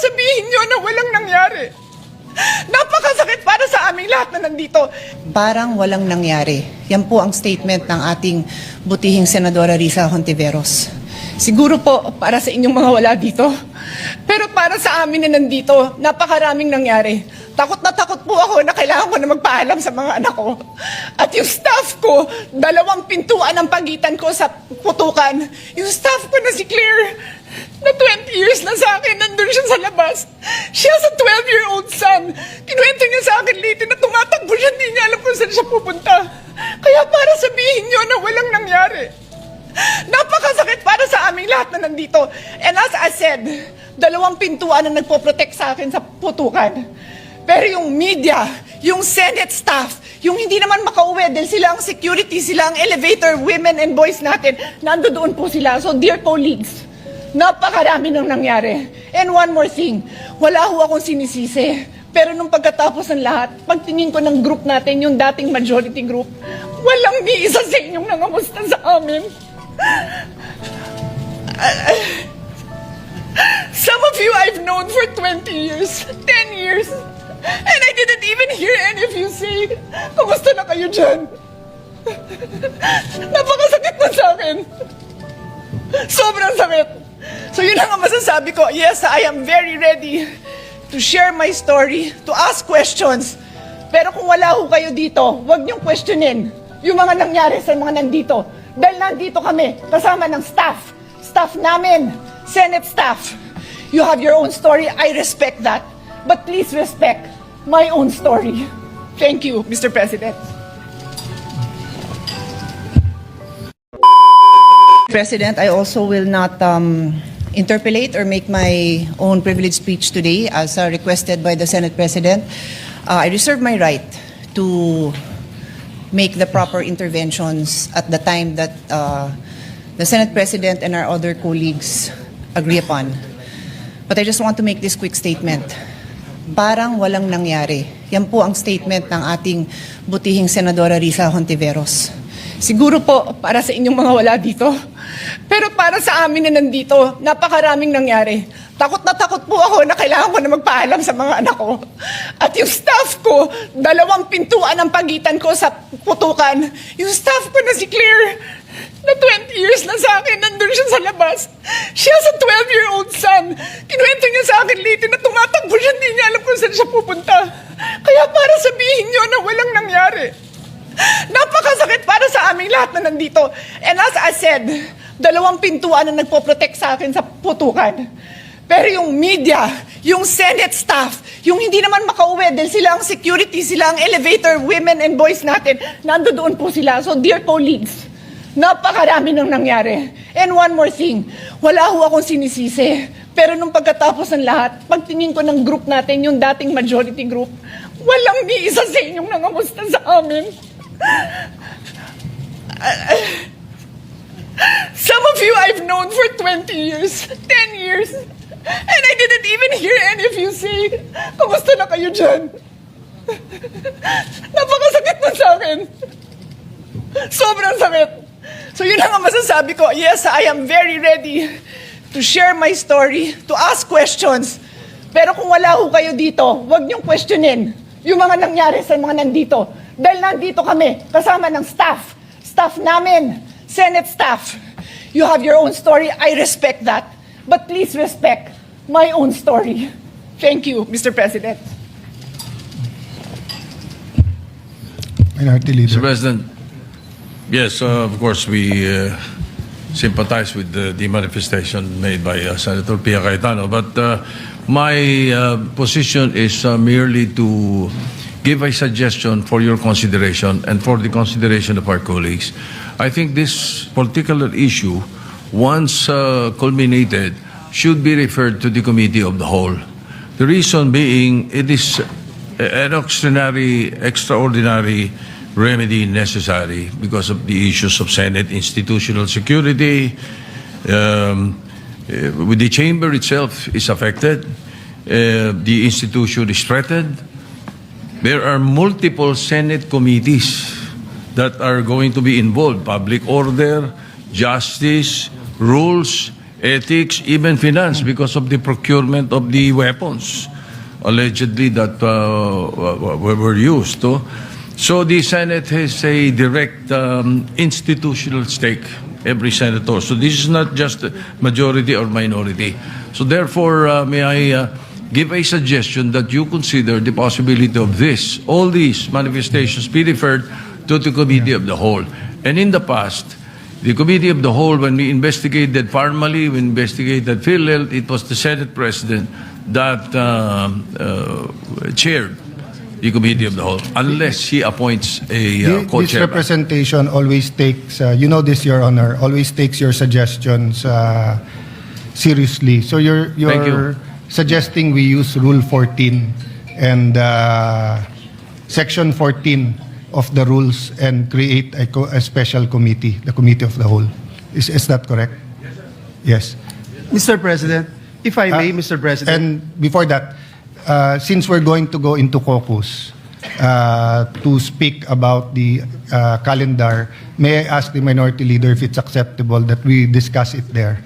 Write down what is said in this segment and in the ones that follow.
sabihin nyo na walang nangyari. Napakasakit para sa aming lahat na nandito. Parang walang nangyari. Yan po ang statement ng ating butihing Senadora Risa Hontiveros. Siguro po para sa inyong mga wala dito. Pero para sa amin na nandito, napakaraming nangyari. Takot na takot po ako na kailangan ko na magpaalam sa mga anak ko. At yung staff ko, 2 pintuan ang pagitan ko sa putukan. Yung staff ko na si Claire, na 20 years na sa akin, nandun siya sa labas. She has a 12-year-old son. Kinuwento niya sa akin lately na tumatakbo siya, hindi niya alam kung saan siya pupunta. Kaya para sabihin niyo na walang nangyari. Napakasakit para sa aming lahat na nandito. And as I said, 2 pintuan ang nagpo-protect sa akin sa putukan. Pero yung media, yung Senate staff, yung hindi naman makauwi dahil sila ang security, sila ang elevator women and boys natin, nandoon po sila. So dear colleagues, napakarami nang nangyari. And one more thing, wala ho akong sinisisi. Pero nung pagkatapos ng lahat, pagtingin ko ng group natin, yung dating majority group, walang ni isa sa inyong nangamusta sa amin. Some of you I've known for 20 years, 10 years, and I didn't even hear any of you say, kumusta na kayo dyan? Napakasakit na sa akin. Sobrang sakit. So yun ang masasabi ko. Yes, I am very ready to share my story, to ask questions. Pero kung wala ho kayo dito, huwag niyong questionin yung mga nangyari sa mga nandito. Dahil nandito kami, kasama ng staff namin, Senate staff. You have your own story, I respect that. But please respect my own story. Thank you, Mr. President. President, I also will not interpolate or make my own privileged speech today as requested by the Senate President. I reserve my right to make the proper interventions at the time that the Senate President and our other colleagues agree upon. But I just want to make this quick statement. Parang walang nangyari. Yan po ang statement ng ating butihing Senadora Risa Hontiveros. Siguro po para sa inyong mga wala dito. Pero para sa amin na nandito, napakaraming nangyari. Takot na takot po ako na kailangan ko na magpaalam sa mga anak ko. At yung staff ko, 2 pintuan ang pagitan ko sa putukan. Yung staff ko na si Claire, na 20 years na sa akin, nandun siya sa labas. She has a 12-year-old son. Kinuwento niya sa akin lately na tumatakbo siya, hindi niya alam kung saan siya pupunta. Kaya para sabihin niyo na walang nangyari. Napakasakit para sa aming lahat na nandito. And as I said, 2 pintuan ang nagpo-protect sa akin sa putukan. Pero yung media, yung Senate staff, yung hindi naman makauwi dahil sila ang security, sila ang elevator women and boys natin, nandoon po sila. So dear colleagues, napakarami nang nangyari. And one more thing, wala ho akong sinisisi. Pero nung pagkatapos ng lahat, pagtingin ko ng group natin, yung dating majority group, walang ni isa sa inyong nangamusta sa amin. Some of you I've known for 20 years, 10 years, and I didn't even hear any of you say, kumusta na kayo dyan? Napakasakit na sa akin. Sobrang sakit. So yun ang masasabi ko. Yes, I am very ready to share my story, to ask questions. Pero kung wala ho kayo dito, huwag niyong questionin yung mga nangyari sa mga nandito. Dahil nandito kami, kasama ng staff namin, Senate staff. You have your own story, I respect that. But please respect my own story. Thank you, Mr. President. Minority Leader. Mr. President, yes, of course, we sympathize with the manifestation made by Senator Pia Cayetano. But my position is merely to give a suggestion for your consideration and for the consideration of our colleagues. I think this particular issue, once culminated, should be referred to the Committee of the Whole. The reason being, it is an extraordinary remedy necessary because of the issues of Senate institutional security. With the chamber itself is affected, the institution is threatened. There are multiple Senate committees that are going to be involved: public order, justice, rules, ethics, even finance because of the procurement of the weapons allegedly that were used. So the Senate has a direct institutional stake, every senator. So this is not just majority or minority. So therefore, may I give a suggestion that you consider the possibility of all these manifestations be referred to the Committee of the Whole. And in the past, the Committee of the Whole, when we investigated Parmali, we investigated PhilHealth, it was the Senate President that chaired the Committee of the Whole, unless he appoints a This co-chairman. representation always takes, you know this, Your Honor, always takes your suggestions seriously. So Thank you. you're suggesting we use Rule 14 and Section 14 of the rules and create a special committee, the Committee of the Whole. Is that correct? Yes. Mr. President, if I may, Mr. President. And before that, since we're going to go into caucus to speak about the calendar, may I ask the Minority Leader if it's acceptable that we discuss it there?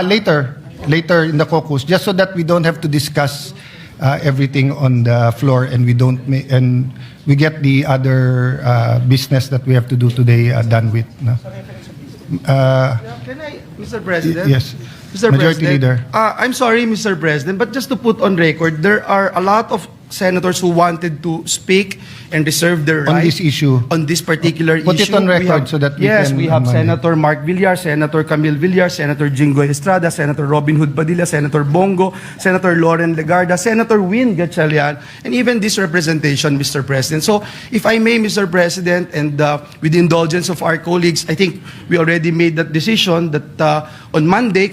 Later in the caucus, just so that we don't have to discuss everything on the floor and and we get the other business that we have to do today done with. No? Can I, Mr. President? Yes. Mr. Majority President, Leader. I'm sorry, Mr. President, but just to put on record, there are a lot of senators who wanted to speak and reserve their On right this issue. on this particular Put it issue. on We record have- so that we yes, can we have amend it. Senator Mark Villar, Senator Camille Villar, Senator Jingoy Estrada, Senator Robin Hood Padilla, Senator Bongo, Senator Loren Legarda, Senator Win Gatchalian, and even this representation, Mr. President. So, if I may, Mr. President, and with the indulgence of our colleagues, I think we already made that decision that on Monday,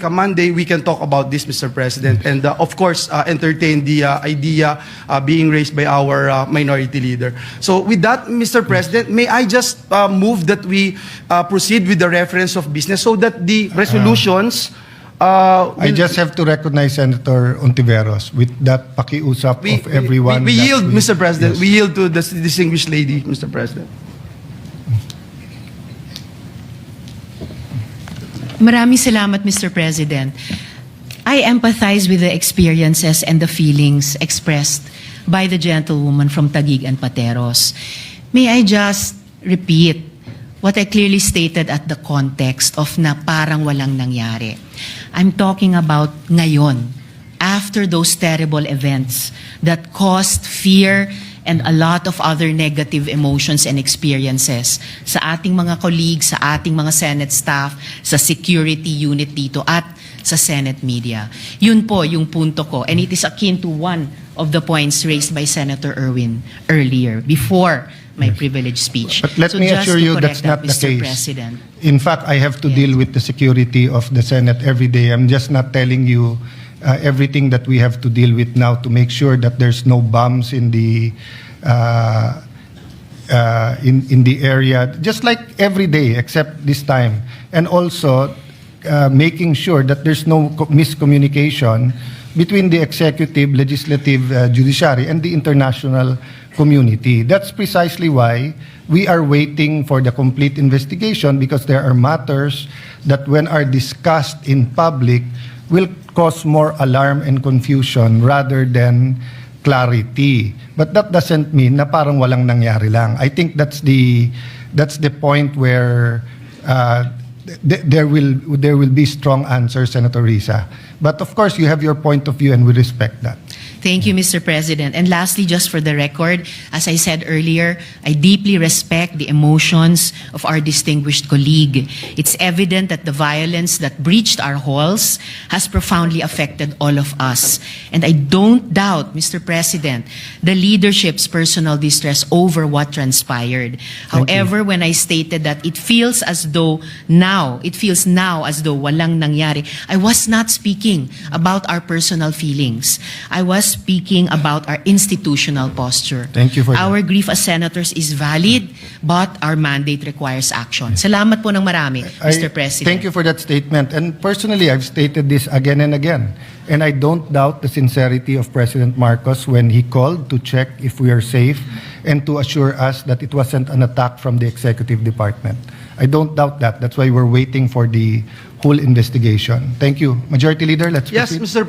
we can talk about this, Mr. President, and of course, entertain the idea being raised by our minority leader. So with that, Mr. President, may I just move that we proceed with the reference of business so that the resolutions I just have to recognize Senator Ontiveros with that pakiusap of everyone. we that yield, Mr. President. Yes. We yield to the distinguished lady, Mr. President. Maraming salamat, Mr. President. I empathize with the experiences and the feelings expressed by the gentlewoman from Taguig and Pateros. May I just repeat what I clearly stated at the context of na parang walang nangyari. I'm talking about ngayon, after those terrible events that caused fear and a lot of other negative emotions and experiences sa ating mga colleagues, sa ating mga Senate staff, sa security unit dito at sa Senate media. Yun po yung punto ko. And it is akin to one of the points raised by Senator Erwin earlier, before my privileged speech. But let So me just assure to you correct that's not that, the Mr. case. President. In fact, I have to deal with the security of the Senate every day. I'm just not telling you everything that we have to deal with now to make sure that there's no bombs in the in the area, just like every day except this time, and also making sure that there's no miscommunication between the executive, legislative, judiciary, and the international community. That's precisely why we are waiting for the complete investigation, because there are matters that when are discussed in public will cause more alarm and confusion rather than clarity. But that doesn't mean na parang walang nangyari lang. I think that's the point where there will be strong answers, Senator Risa. But of course, you have your point of view, and we respect that. Thank you, Mr. President. And lastly, just for the record, as I said earlier, I deeply respect the emotions of our distinguished colleague. It's evident that the violence that breached our halls has profoundly affected all of us. And I don't doubt, Mr. President, the leadership's personal distress over what transpired. However, when I stated that it feels now as though walang nangyari, I was not speaking about our personal feelings. I was speaking about our institutional posture. Thank you for that. Our grief as senators is valid, but our mandate requires action. Salamat po ng marami, Mr. President. Thank you for that statement. And personally, I've stated this again and again. And I don't doubt the sincerity of President Marcos when he called to check if we are safe and to assure us that it wasn't an attack from the executive department. I don't doubt that. That's why we're waiting for the whole investigation. Thank you. Majority Leader, let's Yes, proceed. Mr. President.